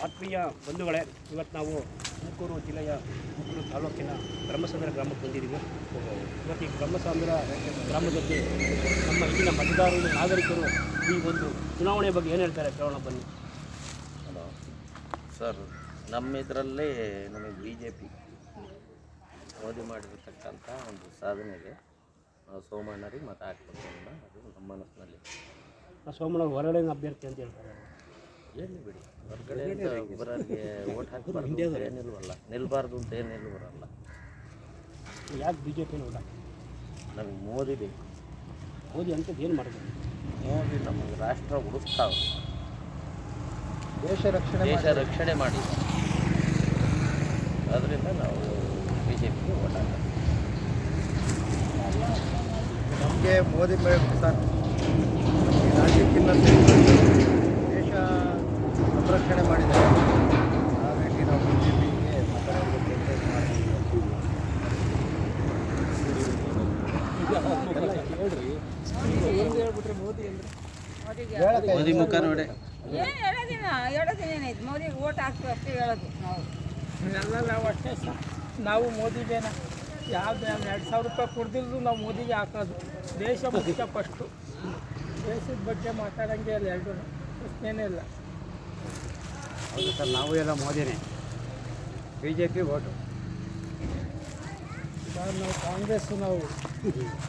ಆತ್ಮೀಯ ಬಂಧುಗಳೇ, ಇವತ್ತು ನಾವು ತುಮಕೂರು ಜಿಲ್ಲೆಯ ತುಮಕೂರು ತಾಲೂಕಿನ ಬ್ರಹ್ಮಸಂದ್ರ ಗ್ರಾಮಕ್ಕೆ ಬಂದಿದ್ದೀವಿ. ಇವತ್ತು ಈ ಬ್ರಹ್ಮಸಂದ್ರ ಗ್ರಾಮದಲ್ಲಿ ನಮ್ಮ ಇಲ್ಲಿನ ಮತದಾರರು ನಾಗರಿಕರು ಈ ಒಂದು ಚುನಾವಣೆ ಬಗ್ಗೆ ಏನು ಹೇಳ್ತಾರೆ ಕೇಳೋಣ ಬನ್ನಿ. ಹಲೋ ಸರ್, ನಮ್ಮ ಇದರಲ್ಲಿ ನಮಗೆ BJP ಮೋದಿ ಮಾಡಿರತಕ್ಕಂಥ ಒಂದು ಸಾಧನೆಗೆ ನಾವು ಸೋಮಣ್ಣರಿಗೆ ಮತ ಹಾಕ್ಬೇಕು ಅನ್ನೋ ಅದು ನಮ್ಮ ಮನಸ್ಸಿನಲ್ಲಿ. ಸೋಮಣ್ಣ ಹೊರಗಡೆ ಅಭ್ಯರ್ಥಿ ಅಂತ ಹೇಳ್ತಾರೆ. ಎಲ್ಲಿ ಬಿಡಿ, ಹೊರಗಡೆ ಒಬ್ಬರಿಗೆ ಓಟ್ ಹಾಕಬಾರ್ದು ಏನಿಲ್ವಲ್ಲ, ನಿಲ್ಬಾರ್ದು ಅಂತ ಏನಿಲ್ಲ ಬರಲ್ಲ. ಯಾಕೆ BJP ನೋಡ ನಮಗೆ ಮೋದಿ ಬೇಕು. ಮೋದಿ ಅಂಥದ್ದು ಏನು ಮಾಡಬೇಕು? ಮೋದಿ ನಮಗೆ ರಾಷ್ಟ್ರ ಉಳಿಸ್ತಾವೆ, ದೇಶ ರಕ್ಷಣೆ ಮಾಡಿ, ಅದರಿಂದ ನಾವು BJPಗೆ ಓಟ್ ಹಾಕೋದು. ನಮಗೆ ಮೋದಿ ಬೇಕು ಸರ್. ರಾಜ್ಯಕ್ಕಿಂತ ದೇಶ ಸಂರಕ್ಷಣೆ ಮಾಡಿದ್ದಾರೆ. ಹಾಗಾಗಿ ನಾವು BJPಗೆ ಮೋದಿ ಮುಖ ನೋಡಿ ಏನು ಹೇಳೋದಿನ ಏನೈತೆ, ಮೋದಿಗೆ ಓಟ್ ಹಾಕ್ತೀವಿ ಅಷ್ಟೇ ಹೇಳೋದು ನಾವು ಅಷ್ಟೇ ಸರ್. ನಾವು ಮೋದಿಗೇನ ಯಾವ್ದು 2,000 ರೂಪಾಯಿ ಕೊಡ್ದಿಲ್ದು ನಾವು ಮೋದಿಗೆ ಹಾಕೋದು. ದೇಶ ಮುಖ್ಯ ಫಸ್ಟು. ದೇಶದ ಬಗ್ಗೆ ಮಾತಾಡೋಂಗೆ ಇಲ್ಲ, ಎರಡೂ ಪ್ರಶ್ನೆನೇ ಇಲ್ಲ. ಹೌದು ಸರ್, ನಾವು ಎಲ್ಲ ಮೋದಿನೇ, BJP ಓಟು ಸರ್. ನಾವು ಕಾಂಗ್ರೆಸ್ಸು, ನಾವು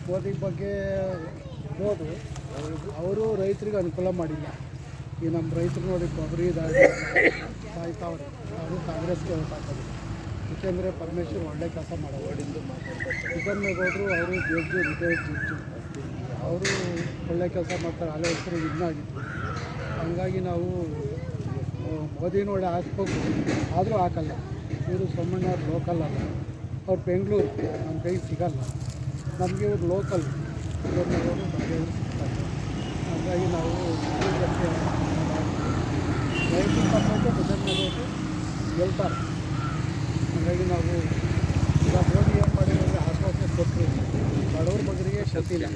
ಮೋದಿ ಬಗ್ಗೆ ಇರೋದು. ಅವರು ರೈತರಿಗೆ ಅನುಕೂಲ ಮಾಡಿಲ್ಲ. ಈ ನಮ್ಮ ರೈತರು ನೋಡಿ ಕೊಬ್ಬರಿ ಸಾಯ್ತಾವ್ರೆ. ಅವರು ಕಾಂಗ್ರೆಸ್ಗೆ ಓಟ್ ಹಾಕೋದು. ಏಕೆಂದರೆ ಪರಮೇಶ್ವರ್ ಒಳ್ಳೆ ಕೆಲಸ ಮಾಡೋದು. ಸಿದ್ದರಾಮೇಗೌಡರು ಅವರು ಜಡ್ಜು ಅವರು ಒಳ್ಳೆ ಕೆಲಸ ಮಾಡ್ತಾರೆ. ಹಳೆ ಹೆಸರು ಇನ್ನಾಗಿತ್ತು. ಹಂಗಾಗಿ ನಾವು ಮೋದಿನ ಒಳ್ಳೆ ಹಾಕ್ಬೇಕು, ಆದರೂ ಹಾಕಲ್ಲ. ಇವರು ಸೋಮಣ್ಣವ್ರು ಲೋಕಲ್ ಅಲ್ಲ, ಅವ್ರು ಬೆಂಗಳೂರು, ನಮ್ಮ ಕೈಗೆ ಸಿಗಲ್ಲ. ನಮಗೆ ಇವ್ರು ಲೋಕಲ್, ಸಿದ್ದರಾಮೇಗೌಡರು ಬೆಂಗಳೂರು ಸಿಗ್ತಾರೆ. ಹಾಗಾಗಿ ನಾವು ರೈತರ ಪರವಾಗಿ ಸಿದ್ದರಾಮೇಗೌಡರು ಗೆಲ್ತಾರೆ. ಹಾಗಾಗಿ ನಾವು ಈಗ ಮೋದಿ ಏನು ಮಾಡಿದ್ರೆ ಆಶ್ವಾಸನೆ ಕೊಟ್ಟರು. ಬಡವ್ರ ಬಗ್ಗರಿಗೆ ಶಕ್ತಿ ಇಲ್ಲ.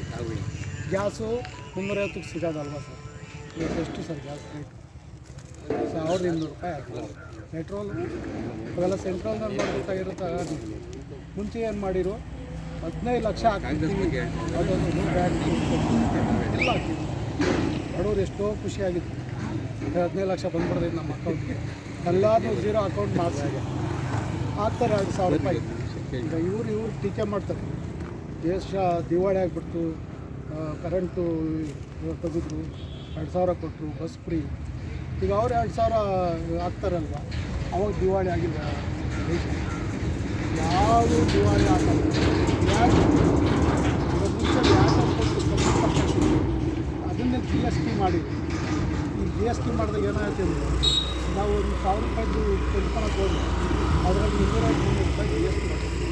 ಗ್ಯಾಸು 350ಕ್ಕೆ ಸಿಗೋದಲ್ವ ಸರ್? ಇವತ್ತೆಷ್ಟು ಸರ್ ಗ್ಯಾಸ್ ರೇಟ್? 1,200 ರೂಪಾಯಿ ಆಗಿದೆ. ಪೆಟ್ರೋಲ್ ಇವೆಲ್ಲ ಸೆಂಟ್ರಲ್ನಲ್ಲಿ ಮಾಡಬೇಕಾಗಿರುತ್ತೆ. ಮುಂಚೆ ಏನು ಮಾಡಿರು, 15 ಲಕ್ಷ ಹಾಕ್ತೀವಿ, ಅದೊಂದು ಬ್ಯಾಗ್ ಎಲ್ಲ ಹಾಕ್ತೀವಿ. ಬಡವ್ರು ಎಷ್ಟೋ ಖುಷಿಯಾಗಿತ್ತು. 15 ಲಕ್ಷ ಬಂದ್ಬಿಡ್ತೈತೆ ನಮ್ಮ ಅಕೌಂಟ್ಗೆ. ಎಲ್ಲರೂ ಝೀರೋ ಅಕೌಂಟ್ ಮಾಡಿಸಿ ಹಾಕ್ತಾರೆ 2,000 ರೂಪಾಯಿ. ಈಗ ಇವ್ರು ಟೀಕೆ ಮಾಡ್ತಾರೆ. ದೇಶ ದಿವಾಳಿ ಆಗಿಬಿಡ್ತು, ಕರೆಂಟು ತೆಗೆದ್ರು, 2,000 ಕೊಟ್ಟರು, ಬಸ್ ಫ್ರೀ. ಈಗ ಅವ್ರು 2,000 ಹಾಕ್ತಾರಲ್ವ, ಅವಾಗ ದಿವಾಳಿ ಆಗಿಲ್ಲ ದೇಶ. ಯಾವುದು ದಿವಾಳಿ ಆಗಲ್ಲ. ಯಾಕೆ ಈಗ ಮುಂಚೆ ಯಾಕೆ ಕೊಟ್ಟು ಅದನ್ನೇ GST ಮಾಡಿದ್ವಿ. ಈ GST ಮಾಡಿದಾಗ ಏನಾಗುತ್ತೆ ಅಂದರೆ, ನಾವು ಒಂದು 1,000 ರೂಪಾಯಿದು ತೆಗೆದುಕೊಳಕ್ಕೆ ಹೋಗಿ ಅದರಲ್ಲಿ 200-300 ರೂಪಾಯಿ GST ಮಾಡ್ತೀವಿ.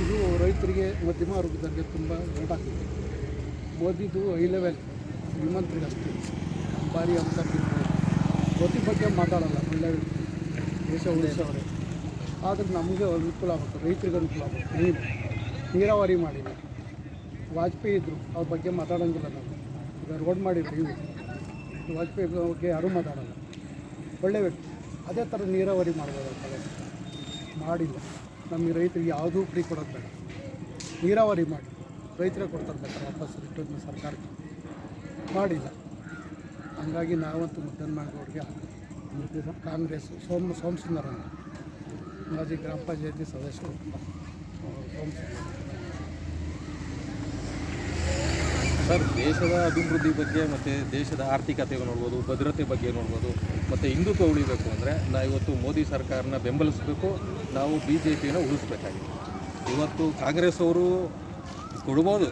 ಇದು ರೈತರಿಗೆ, ಮಧ್ಯಮ ವರ್ಗದವರಿಗೆ ತುಂಬ ರೇಟಾಗ್ತದೆ. ಮೋದಿದು ಹೈ ಲೆವೆಲ್ ಶ್ರೀಮಂತರಿಗೆ ಅಷ್ಟೇ. ಅಂಬಾರಿ ಅಂತ ಮೋದಿ ಬಗ್ಗೆ ಮಾತಾಡೋಲ್ಲ, ಒಳ್ಳೆ ದೇಶ ಉಳಿಸೋರೆ. ಆದರೆ ನಮಗೆ ಅನುಕೂಲ ಆಗುತ್ತೆ, ರೈತರಿಗೆ ಅನುಕೂಲ ಆಗುತ್ತೆ. ನೀರಾವರಿ ಮಾಡಿದ್ವಿ. ವಾಜಪೇಯಿ ಇದ್ದರು, ಅವ್ರ ಬಗ್ಗೆ ಮಾತಾಡೋಂಗಿಲ್ಲ ನಾವು. ಈಗ ರೋಡ್ ಮಾಡಿದ್ವಿ, ವಾಜಪೇಯಿ ಬಗ್ಗೆ ಯಾರೂ ಮಾತಾಡೋಲ್ಲ. ಒಳ್ಳೆ ವ್ಯಕ್ತಿ. ಅದೇ ಥರ ನೀರಾವರಿ ಮಾಡ್ಬೋದು ಅಂತ ಮಾಡಿಲ್ಲ. ನಮಗೆ ರೈತರಿಗೆ ಯಾವುದೂ ಫ್ರೀ ಕೊಡೋದು ಬೇಡ, ನೀರಾವರಿ ಮಾಡಿ ರೈತರೇ ಕೊಡ್ತಾರೆ ಬೇಕಾದ್ರೆ ವಾಪಸ್ ರಿಟರ್ನ್ ಸರ್ಕಾರಕ್ಕೆ. ಮಾಡಿಲ್ಲ. ಹಂಗಾಗಿ ನಾವಂತೂ ಮುದ್ದನ್ಮೇಗೌಡರಿಗೆ ಕಾಂಗ್ರೆಸ್ ಸೋಮಸುಂದರ ಮಾಜಿ ಗ್ರಾಮ ಪಂಚಾಯತಿ ಸದಸ್ಯರು ಸೋಮಸುಂದರ. ಸರ್, ದೇಶದ ಅಭಿವೃದ್ಧಿ ಬಗ್ಗೆ ಮತ್ತು ದೇಶದ ಆರ್ಥಿಕತೆ ನೋಡ್ಬೋದು, ಭದ್ರತೆ ಬಗ್ಗೆ ನೋಡ್ಬೋದು, ಮತ್ತು ಹಿಂದುತ್ವ ಉಳಿಬೇಕು ಅಂದರೆ ನಾವು ಇವತ್ತು ಮೋದಿ ಸರ್ಕಾರನ ಬೆಂಬಲಿಸಬೇಕು. ನಾವು BJPನ ಉಳಿಸ್ಬೇಕಾಗಿದೆ. ಇವತ್ತು ಕಾಂಗ್ರೆಸ್ ಅವರು ಕೊಡ್ಬೋದು,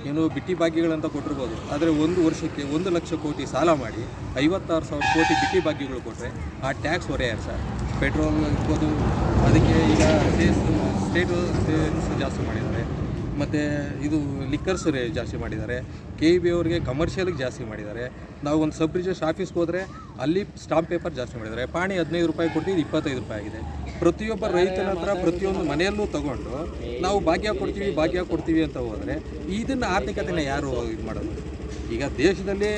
ಏನು ಬಿಟ್ಟಿ ಭಾಗ್ಯಗಳಂತ ಕೊಟ್ಟಿರ್ಬೋದು. ಆದರೆ ಒಂದು ವರ್ಷಕ್ಕೆ 1 ಲಕ್ಷ ಕೋಟಿ ಸಾಲ ಮಾಡಿ 56,000 ಕೋಟಿ ಬಿಟ್ಟಿ ಭಾಗ್ಯಗಳು ಕೊಟ್ಟರೆ ಆ ಟ್ಯಾಕ್ಸ್ ಹೊರೆ ಯಾರು ಸರ್? ಪೆಟ್ರೋಲ್ ಇರ್ಬೋದು, ಅದಕ್ಕೆ ಈಗ ಸ್ಟೇಟ್ ಜಾಸ್ತಿ ಮಾಡಿದ್ದಾರೆ. ಮತ್ತು ಇದು ಲಿಕ್ಕರ್ಸ್ ಜಾಸ್ತಿ ಮಾಡಿದ್ದಾರೆ. KEB ಅವ್ರಿಗೆ ಕಮರ್ಷಿಯಲ್ಗೆ ಜಾಸ್ತಿ ಮಾಡಿದ್ದಾರೆ. ನಾವು ಒಂದು ಸಬ್ ರಿಜಿಸ್ಟ್ರ್ ಆಫೀಸ್ಗೆ ಹೋದರೆ ಅಲ್ಲಿ ಸ್ಟಾಂಪ್ ಪೇಪರ್ ಜಾಸ್ತಿ ಮಾಡಿದ್ದಾರೆ. ಪಾಣಿ 15 ರೂಪಾಯಿ ಕೊಟ್ಟಿದ್ದು 25 ರೂಪಾಯಿ ಆಗಿದೆ. ಪ್ರತಿಯೊಬ್ಬ ರೈತನ ಹತ್ರ ಪ್ರತಿಯೊಂದು ಮನೆಯಲ್ಲೂ ತಗೊಂಡು ನಾವು ಭಾಗ್ಯ ಕೊಡ್ತೀವಿ ಅಂತ ಹೋದರೆ ಇದನ್ನು ಆರ್ಥಿಕತೆನ ಯಾರು ಇದು ಮಾಡೋದು? ಈಗ ದೇಶದಲ್ಲಿ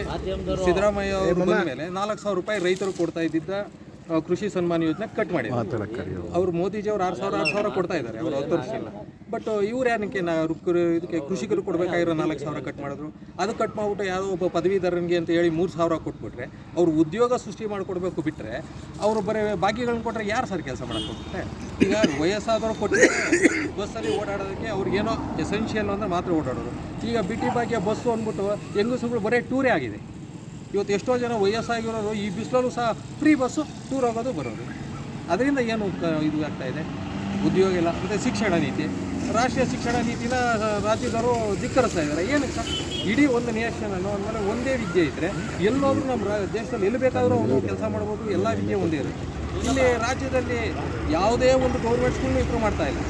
ಸಿದ್ದರಾಮಯ್ಯ ಅವರು ಬಂದ ಮೇಲೆ 4,000 ರೂಪಾಯಿ ರೈತರು ಕೊಡ್ತಾ ಇದ್ದಿದ್ದ ಕೃಷಿ ಸನ್ಮಾನ ಯೋಜನೆ ಕಟ್ ಮಾಡಿದ್ದಾರೆ. ಅವರು ಮೋದಿಜಿಯವರು 6,000 ಕೊಡ್ತಾ ಇದ್ದಾರೆ ಅವರು 10 ವರ್ಷ. ಬಟ್ ಇವ್ರು ಏನಕ್ಕೆ ಇದಕ್ಕೆ ಕೃಷಿಕರು ಕೊಡಬೇಕಾಗಿರೋ 4,000 ಕಟ್ ಮಾಡಿದ್ರು. ಅದು ಕಟ್ ಮಾಡಿಬಿಟ್ಟು ಯಾವುದೋ ಒಬ್ಬ ಪದವೀಧರನಿಗೆ ಅಂತ ಹೇಳಿ 3,000 ಕೊಟ್ಬಿಟ್ರೆ ಅವ್ರು ಉದ್ಯೋಗ ಸೃಷ್ಟಿ ಮಾಡಿಕೊಡ್ಬೇಕು ಬಿಟ್ಟರೆ ಅವರು ಬರೀ ಭಾಗ್ಯಗಳನ್ನ ಕೊಟ್ಟರೆ ಯಾರು ಸರ್ ಕೆಲಸ ಮಾಡೋಕ್ಕೆ ಹೋಗ್ತಾರೆ? ಈಗ ವಯಸ್ಸಾದವರು ಕೊಟ್ಟರೆ ಬಸ್ಸಲ್ಲಿ ಓಡಾಡೋದಕ್ಕೆ ಅವ್ರಿಗೇನೋ ಎಸೆನ್ಷಿಯಲ್ ಅಂದರೆ ಮಾತ್ರ ಓಡಾಡೋದು. ಈಗ ಬಿಟಿ ಭಾಗ್ಯ ಬಸ್ಸು ಅಂದ್ಬಿಟ್ಟು ಹೆಂಗಸರುಗಳು ಬರೀ ಟೂರೇ ಆಗಿದೆ. ಇವತ್ತು ಎಷ್ಟೋ ಜನ ವಯಸ್ಸಾಗಿರೋರು ಈ ಬಿಸಿಲಲ್ಲೂ ಸಹ ಫ್ರೀ ಬಸ್ಸು ಟೂರ್ ಹೋಗೋದು ಬರೋದು. ಅದರಿಂದ ಏನು ಇದು ಆಗ್ತಾಯಿದೆ? ಉದ್ಯೋಗ ಇಲ್ಲ. ಮತ್ತು ಶಿಕ್ಷಣ ನೀತಿ, ರಾಷ್ಟ್ರೀಯ ಶಿಕ್ಷಣ ನೀತಿನ ರಾಜ್ಯದವರು ಧಿಕ್ಕರಿಸ್ತಾ ಇದ್ದಾರೆ. ಏನಕ್ಕೆ ಸರ್? ಇಡೀ ಒಂದು ನೇಷನ್ ಅನ್ನೋ ಅಂದಮೇಲೆ ಒಂದೇ ವಿದ್ಯೆ ಇದ್ದರೆ ಎಲ್ಲೋದ್ರೂ ನಮ್ಮ ದೇಶದಲ್ಲಿ ಎಲ್ಲಿ ಬೇಕಾದರೂ ಅವರು ಕೆಲಸ ಮಾಡ್ಬೋದು. ಎಲ್ಲ ವಿದ್ಯೆ ಒಂದೇ ಇರುತ್ತೆ. ಇಲ್ಲಿ ರಾಜ್ಯದಲ್ಲಿ ಯಾವುದೇ ಒಂದು ಗೌರ್ಮೆಂಟ್ ಸ್ಕೂಲ್ನ ಇಂಪ್ರೂವ್ ಮಾಡ್ತಾ ಇಲ್ಲ.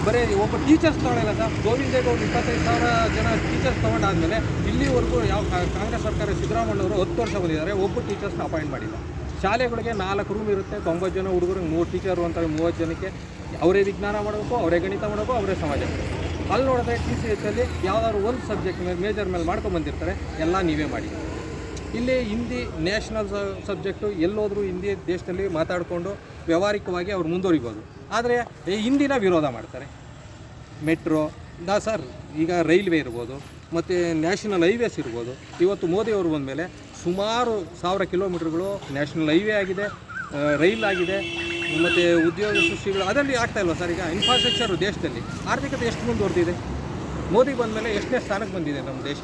ಬರೀ ಒಬ್ಬ ಟೀಚರ್ಸ್ ತೊಗೊಳ್ಳಲ್ಲ ಸರ್. ಗೋವಿಂದೇಗೌಡರು 25,000 ಜನ ಟೀಚರ್ಸ್ ತೊಗೊಂಡಾದ್ಮೇಲೆ ಇಲ್ಲಿವರೆಗೂ ಯಾವ ಕಾಂಗ್ರೆಸ್ ಸರ್ಕಾರ ಸಿದ್ದರಾಮಯ್ಯವರು 10 ವರ್ಷ ಬಂದಿದ್ದಾರೆ, ಒಬ್ಬ ಟೀಚರ್ಸ್ನ ಅಪಾಯಿಂಟ್ ಮಾಡಿಲ್ಲ. ಶಾಲೆಗಳಿಗೆ 4 ರೂಮ್ ಇರುತ್ತೆ, 90 ಜನ ಹುಡುಗರಿಗೆ 3 ಟೀಚರು ಅಂತ 30 ಜನಕ್ಕೆ ಅವರೇ ವಿಜ್ಞಾನ ಮಾಡಬೇಕು, ಅವರೇ ಗಣಿತ ಮಾಡಬೇಕು, ಅವರೇ ಸಮಾಜ ಮಾಡಬೇಕು. ಅಲ್ಲಿ ನೋಡಿದ್ರೆ TCH ಅಲ್ಲಿ ಯಾವುದಾದ್ರು ಒಂದು ಸಬ್ಜೆಕ್ಟ್ ಮೇಲೆ ಮೇಜರ್ ಮೇಲೆ ಮಾಡ್ಕೊಂಡ್ಬಂದಿರ್ತಾರೆ, ಎಲ್ಲ ನೀವೇ ಮಾಡಿ. ಇಲ್ಲಿ ಹಿಂದಿ ನ್ಯಾಷನಲ್ ಸಬ್ಜೆಕ್ಟು ಎಲ್ಲೋದ್ರೂ ಹಿಂದಿ ದೇಶದಲ್ಲಿ ಮಾತಾಡಿಕೊಂಡು ವ್ಯಾವಹಾರಿಕವಾಗಿ ಅವ್ರು ಮುಂದುವರಿಬೋದು. ಆದರೆ ಹಿಂದಿನ ವಿರೋಧ ಮಾಡ್ತಾರೆ. ಮೆಟ್ರೋ ಸರ್, ಈಗ ರೈಲ್ವೆ ಇರ್ಬೋದು ಮತ್ತು ನ್ಯಾಷನಲ್ ಹೈವೇಸ್ ಇರ್ಬೋದು. ಇವತ್ತು ಮೋದಿಯವರು ಬಂದ ಮೇಲೆ ಸುಮಾರು 1000 ಕಿಲೋಮೀಟ್ರ್ಗಳು ನ್ಯಾಷನಲ್ ಹೈವೇ ಆಗಿದೆ, ರೈಲ್ ಆಗಿದೆ, ಮತ್ತು ಉದ್ಯೋಗ ಸೃಷ್ಟಿಗಳು ಅದರಲ್ಲಿ ಆಗ್ತಾಯಿಲ್ವ ಸರ್? ಈಗ ಇನ್ಫ್ರಾಸ್ಟ್ರಕ್ಚರು ದೇಶದಲ್ಲಿ ಆರ್ಥಿಕತೆ ಎಷ್ಟು ಮುಂದುವರೆದಿದೆ? ಮೋದಿ ಬಂದ ಮೇಲೆ ಎಷ್ಟನೇ ಸ್ಥಾನಕ್ಕೆ ಬಂದಿದೆ ನಮ್ಮ ದೇಶ?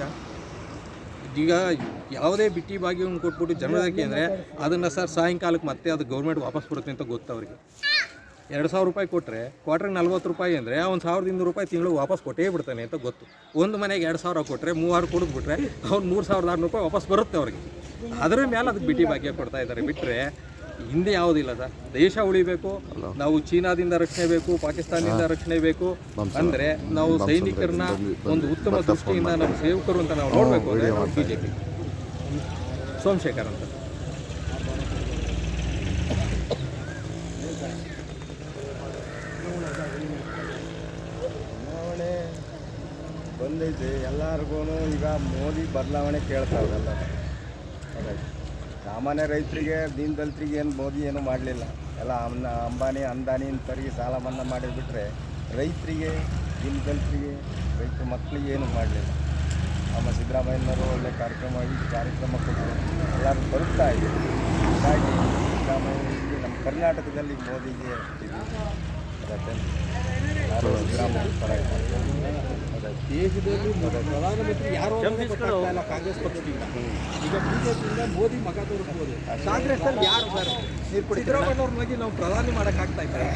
ಈಗ ಯಾವುದೇ ಬಿಟ್ಟಿ ಭಾಗ್ಯವನ್ನು ಕೊಟ್ಬಿಟ್ಟು ಜನರಿಗೆ ಅಂದರೆ ಅದನ್ನು ಸರ್ ಸಾಯಂಕಾಲಕ್ಕೆ ಮತ್ತೆ ಅದು ಗೌರ್ಮೆಂಟ್ ವಾಪಸ್ ಬರುತ್ತೆ ಅಂತ ಗೊತ್ತು ಅವ್ರಿಗೆ. 2,000 ರೂಪಾಯಿ ಕೊಟ್ಟರೆ ಕ್ವಾರ್ಟ್ರಿಗೆ 40 ರೂಪಾಯಿ ಅಂದರೆ ಅವ್ನು 1,200 ರೂಪಾಯಿ ತಿಂಗಳು ವಾಪಸ್ ಕೊಟ್ಟೇ ಬಿಡ್ತಾನೆ ಅಂತ ಗೊತ್ತು. ಒಂದು ಮನೆಗೆ 2,000 ಕೊಟ್ಟರೆ 3,600 ಕೊಡಿದ್ಬಿಟ್ರೆ ಅವ್ನು 3,600 ರೂಪಾಯಿ ವಾಪಸ್ ಬರುತ್ತೆ ಅವ್ರಿಗೆ. ಅದರ ಮೇಲೆ ಅದಕ್ಕೆ ಬಿಟ್ಟಿ ಭಾಗ್ಯ ಕೊಡ್ತಾ ಇದ್ದಾರೆ. ಬಿಟ್ಟರೆ ಹಿಂದೆ ಯಾವುದಿಲ್ಲ ಸರ್. ದೇಶ ಉಳಿಬೇಕು, ನಾವು ಚೀನಾದಿಂದ ರಕ್ಷಣೆ ಬೇಕು, ಪಾಕಿಸ್ತಾನದಿಂದ ರಕ್ಷಣೆ ಬೇಕು ಅಂದರೆ ನಾವು ಸೈನಿಕರನ್ನ ಒಂದು ಉತ್ತಮ ದೃಷ್ಟಿಯಿಂದ ನಮ್ಮ ಸೇವಕರು ಅಂತ ನಾವು ನೋಡಬೇಕು ಅಂದರೆ ನಾವು BJP. ಸೋಮಶೇಖರ್ ಅಂತ ಚುನಾವಣೆ ಬಂದೈತೆ, ಎಲ್ಲರಿಗೂ ಈಗ ಮೋದಿ ಬದಲಾವಣೆ ಕೇಳ್ತಾವ್ರಲ್ಲ. ಸಾಮಾನ್ಯ ರೈತರಿಗೆ, ದೀನ ದಲಿತರಿಗೆ ಏನು ಮೋದಿ ಏನೂ ಮಾಡಲಿಲ್ಲ. ಎಲ್ಲ ಅಂಬಾನಿ ಅಂದಾನಿ ಇಂಥವ್ರಿಗೆ ಸಾಲ ಮನ್ನಾ ಮಾಡಿಬಿಟ್ರೆ ರೈತರಿಗೆ, ದೀನ ದಲಿತರಿಗೆ, ರೈತ ಮಕ್ಕಳಿಗೆ ಏನೂ ಮಾಡಲಿಲ್ಲ. ನಮ್ಮ ಸಿದ್ದರಾಮಯ್ಯನವರು ಒಳ್ಳೆ ಕಾರ್ಯಕ್ರಮ ಕೊಟ್ಟರು, ಎಲ್ಲರೂ ಬರುತ್ತಾ ಇದೆ. ಹಾಗಾಗಿ ಸಿದ್ದರಾಮಯ್ಯ ನಮ್ಮ ಕರ್ನಾಟಕದಲ್ಲಿ ಮೋದಿಗೆ ಅದಕ್ಕೆ ನಾನು ಸಿದ್ದರಾಮಯ್ಯ ಪರ ದೇಶದಲ್ಲಿ ಪ್ರಧಾನಮಂತ್ರಿ ಯಾರು ಇಲ್ಲ ಕಾಂಗ್ರೆಸ್ ಪಕ್ಷದಿಂದ. ಈಗ BJPಯಿಂದ ಮೋದಿ ಮಗ ತೋರಿಸ್ಬೋದು. ಕಾಂಗ್ರೆಸ್ಸಲ್ಲಿ ಯಾರು ಸರ್? ಸಿದ್ದರಾಮಯ್ಯವ್ರನ್ನಾಗಿ ನಾವು ಪ್ರಧಾನಿ ಮಾಡೋಕ್ಕಾಗ್ತಾ ಇದ್ದಾರೆ.